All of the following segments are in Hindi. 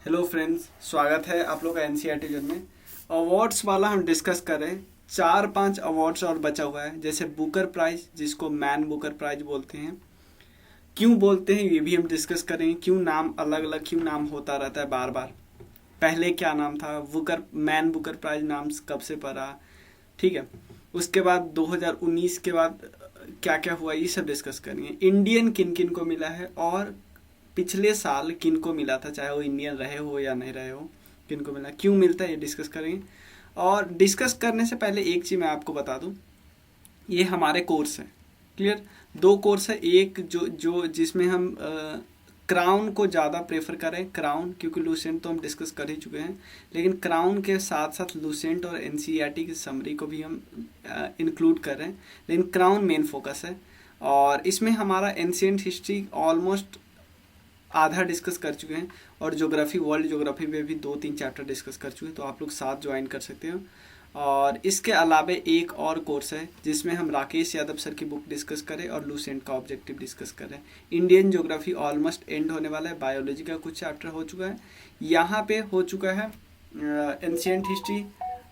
हेलो फ्रेंड्स, स्वागत है आप लोग का एनसीईआरटी जर्नी में। अवार्ड्स वाला हम डिस्कस कर रहे हैं। 4-5 अवार्ड्स और बचा हुआ है, जैसे बुकर प्राइज, जिसको मैन बुकर प्राइज बोलते हैं। क्यों बोलते हैं ये भी हम डिस्कस करेंगे। क्यों नाम अलग अलग क्यों नाम होता रहता है बार बार। पहले क्या नाम था, बुकर मैन बुकर प्राइज नाम कब से पड़ा, ठीक है। उसके बाद 2019 के बाद क्या क्या हुआ, ये सब डिस्कस करेंगे। इंडियन किन किन को मिला है और पिछले साल किन को मिला था, चाहे वो इंडियन रहे हो या नहीं रहे हो, किन को मिला, क्यों मिलता है, ये डिस्कस करेंगे। और डिस्कस करने से पहले एक चीज़ मैं आपको बता दूं, ये हमारे कोर्स है। क्लियर। दो कोर्स है, एक जो जो जिसमें हम क्राउन को ज़्यादा प्रेफर करें, क्राउन, क्योंकि लूसेंट तो हम डिस्कस कर ही चुके हैं, लेकिन क्राउन के साथ साथ लूसेंट और एनसीईआरटी की समरी को भी हम इंक्लूड कर रहे हैं, लेकिन क्राउन मेन फोकस है। और इसमें हमारा एंशिएंट हिस्ट्री ऑलमोस्ट आधा डिस्कस कर चुके हैं, और ज्योग्राफी, वर्ल्ड ज्योग्राफी में भी 2-3 चैप्टर डिस्कस कर चुके हैं, तो आप लोग साथ ज्वाइन कर सकते हो। और इसके अलावा एक और कोर्स है जिसमें हम राकेश यादव सर की बुक डिस्कस करें और लूसेंट का ऑब्जेक्टिव डिस्कस करें। इंडियन ज्योग्राफी ऑलमोस्ट एंड होने वाला है, बायोलॉजी का कुछ चैप्टर हो चुका है, यहाँ पे हो चुका है एंशिएंट हिस्ट्री,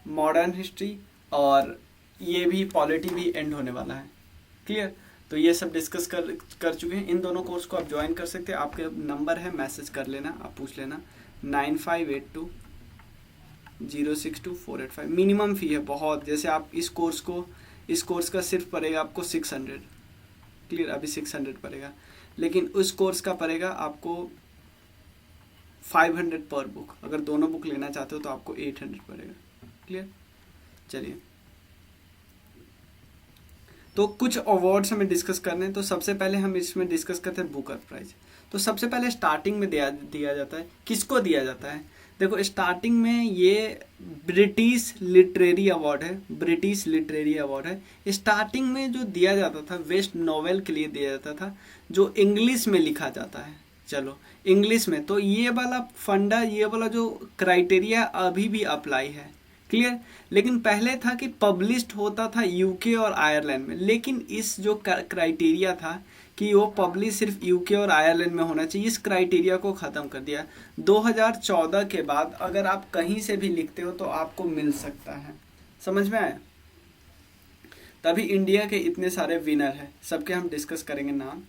मॉडर्न हिस्ट्री, और ये भी पॉलिटी भी एंड होने वाला है। क्लियर। तो ये सब डिस्कस कर चुके हैं। इन दोनों कोर्स को आप ज्वाइन कर सकते हैं। आपके नंबर है, मैसेज कर लेना, आप पूछ लेना 9582 062 485। मिनिमम फ़ी है बहुत, जैसे आप इस कोर्स का सिर्फ पड़ेगा आपको 600। क्लियर। अभी 600 पड़ेगा, लेकिन उस कोर्स का पड़ेगा आपको 500 पर बुक। अगर दोनों बुक लेना चाहते हो तो आपको 800 पड़ेगा। क्लियर। चलिए, तो कुछ अवार्ड्स हमें डिस्कस करने हैं। तो सबसे पहले हम इसमें डिस्कस करते हैं बुकर प्राइज। तो सबसे पहले स्टार्टिंग में दिया जाता है, किसको दिया जाता है। देखो, स्टार्टिंग में ये ब्रिटिश लिटरेरी अवार्ड है, ब्रिटिश लिटरेरी अवार्ड है। स्टार्टिंग में जो दिया जाता था बेस्ट नॉवेल के लिए दिया जाता था, जो इंग्लिश में लिखा जाता है। चलो, इंग्लिश में तो ये वाला फंडा, ये वाला जो क्राइटेरिया अभी भी अप्लाई है। क्लियर। लेकिन पहले था कि पब्लिश्ड होता था यूके और आयरलैंड में, लेकिन इस जो क्राइटेरिया था कि वो पब्लिश सिर्फ यूके और आयरलैंड में होना चाहिए, इस क्राइटेरिया को ख़त्म कर दिया। 2014 के बाद अगर आप कहीं से भी लिखते हो तो आपको मिल सकता है। समझ में आया। तभी इंडिया के इतने सारे विनर हैं, सबके हम डिस्कस करेंगे नाम।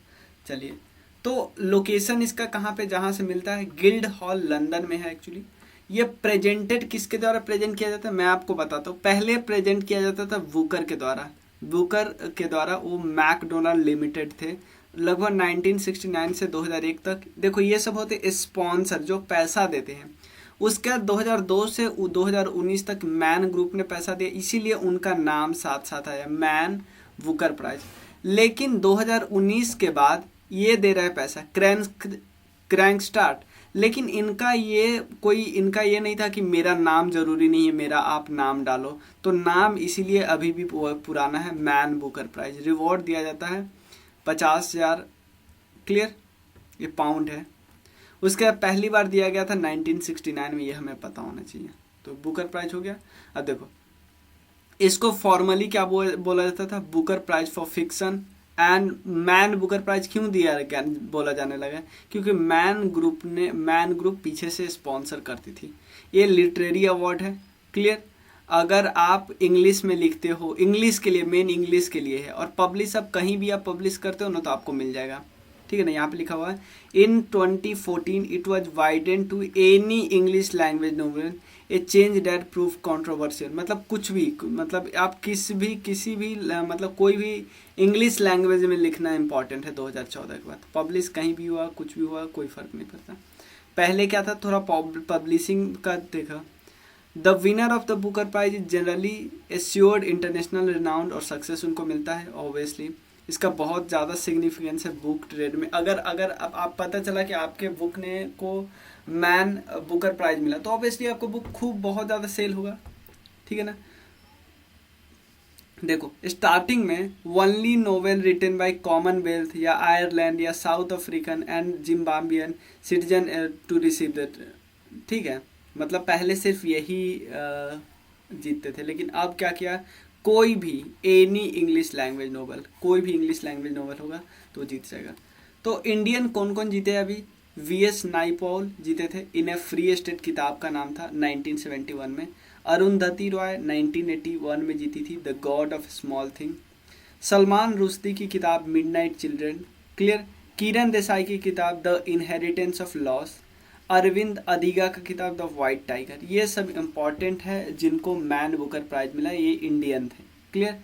चलिए, तो लोकेशन इसका कहाँ पे, जहाँ से मिलता है, गिल्ड हॉल लंदन में है एक्चुअली। ये प्रेजेंटेड किसके द्वारा प्रेजेंट किया जाता है, मैं आपको बताता हूँ। पहले प्रेजेंट किया जाता था बुकर के द्वारा, वो मैकडोनाल्ड लिमिटेड थे, लगभग 1969 से 2001 तक। देखो, ये सब होते स्पॉन्सर जो पैसा देते हैं। उसके बाद 2002 से 2019 तक मैन ग्रुप ने पैसा दिया, इसीलिए उनका नाम साथ साथ आया, मैन बुकर प्राइज। लेकिन 2019 के बाद ये दे रहा है पैसा क्रैंक स्टार्ट। लेकिन इनका ये नहीं था कि मेरा नाम जरूरी नहीं है, मेरा आप नाम डालो, तो नाम इसीलिए अभी भी पुराना है, मैन बुकर प्राइज। रिवॉर्ड दिया जाता है 50,000। क्लियर। ये पाउंड है। उसके बाद पहली बार दिया गया था 1969 में, ये हमें पता होना चाहिए। तो बुकर प्राइज हो गया। अब देखो, इसको फॉर्मली क्या बोला जाता था, Booker prize for fiction. And Man Booker prize क्यों बोला जाने लगा, क्योंकि मैन ग्रुप पीछे से स्पॉन्सर करती थी। ये लिटरेरी अवार्ड है। क्लियर। अगर आप इंग्लिश में लिखते हो, इंग्लिश के लिए, मेन इंग्लिश के लिए है, और पब्लिश अब कहीं भी आप पब्लिश करते हो ना तो आपको मिल जाएगा। ठीक है ना, यहाँ पे लिखा हुआ है in 2014 it was voted to any English language novel, a change date proof controversial. मतलब कुछ भी, मतलब आप किसी भी मतलब कोई भी इंग्लिश लैंग्वेज में लिखना इंपॉर्टेंट है 2014 के बाद। पब्लिश कहीं भी हुआ, कुछ भी हुआ, कोई फर्क नहीं पड़ता। पहले क्या था, थोड़ा पब्लिशिंग का देखा। The winner of the Booker prize is generally assured international renown, और सक्सेस उनको मिलता है ऑब्वियसली। इसका बहुत ज़्यादा सिग्निफिकेंस है बुक ट्रेड में। अगर अब आप पता चला कि आपके बुक ने को मैन बुकर प्राइज मिला, तो ऑब्वियसली आपको बुक खूब बहुत ज़्यादा सेल होगा। ठीक है ना। देखो, स्टार्टिंग में only novel written by Commonwealth या आयरलैंड या South African and Zimbabwean citizen to receive that. ठीक है, मतलब पहले सिर्फ यही जीतते थे, लेकिन अब क्या किया, कोई भी एनी इंग्लिश लैंग्वेज नोवेल, कोई भी इंग्लिश लैंग्वेज नोवेल होगा तो जीत जाएगा। तो इंडियन कौन कौन जीते अभी, वीएस नाइपॉल जीते थे, इन ए फ्री स्टेट किताब का नाम था 1971 में। अरुंधति रॉय 1981 में जीती थी, the god of small thing. Salman Rushdie की किताब midnight children, clear. Kiran Desai की किताब the inheritance of loss. Arvind Adiga का किताब द वाइट टाइगर। ये सब इम्पॉर्टेंट है जिनको मैन बुकर प्राइज मिला, ये इंडियन थे, क्लियर।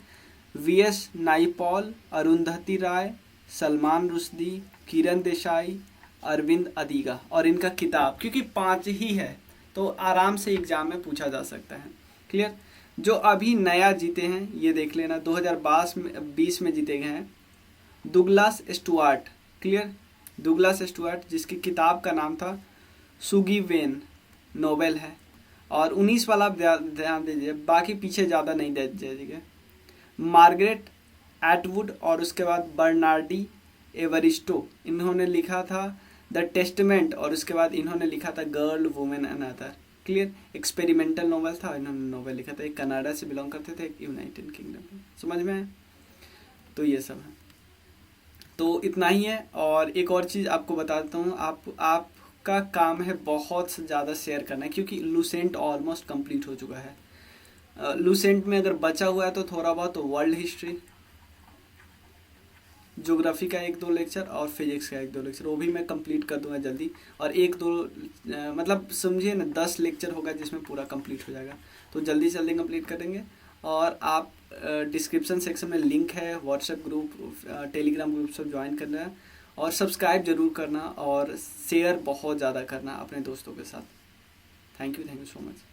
वीएस नाइपॉल, अरुंधति राय, सलमान रुश्दी, किरण देसाई, अरविंद अधिगा, और इनका किताब, क्योंकि 5 ही है तो आराम से एग्जाम में पूछा जा सकता है, क्लियर। जो अभी नया जीते हैं ये देख लेना, 2020 में जीते गए हैं, डुगलास स्टुअर्ट, क्लियर। डुगलास स्टुअर्ट, जिसकी किताब का नाम था सुगी वेन, नोवेल है। और 19 वाला आप ध्यान दीजिए, बाकी पीछे ज़्यादा नहीं दे दीजिएगा। मार्गरेट एटवुड और उसके बाद बर्नार्डी एवरिस्टो, इन्होंने लिखा था द टेस्टमेंट, और उसके बाद इन्होंने लिखा था girl women and other, clear. Experimental novel था, इन्होंने नोवेल लिखा था। एक कनाडा से बिलोंग करते थे, एक यूनाइटेड किंगडम, समझ में है। तो ये सब है, तो इतना ही है। और एक और चीज़ आपको बता देता हूँ, आपका काम है बहुत ज़्यादा शेयर करना है, क्योंकि लूसेंट ऑलमोस्ट कंप्लीट हो चुका है। लूसेंट में अगर बचा हुआ है तो थोड़ा बहुत तो वर्ल्ड हिस्ट्री, ज्योग्राफी का 1-2 लेक्चर और फिजिक्स का 1-2 लेक्चर, वो भी मैं कंप्लीट कर दूंगा जल्दी। और 1-2 मतलब समझिए ना 10 लेक्चर होगा जिसमें पूरा कंप्लीट हो जाएगा, तो जल्दी से जल्दी कंप्लीट करेंगे। और आप डिस्क्रिप्शन सेक्शन में लिंक है, व्हाट्सएप ग्रुप, टेलीग्राम ग्रुप सब ज्वाइन करना, और सब्सक्राइब जरूर करना, और शेयर बहुत ज़्यादा करना अपने दोस्तों के साथ। Thank you so much.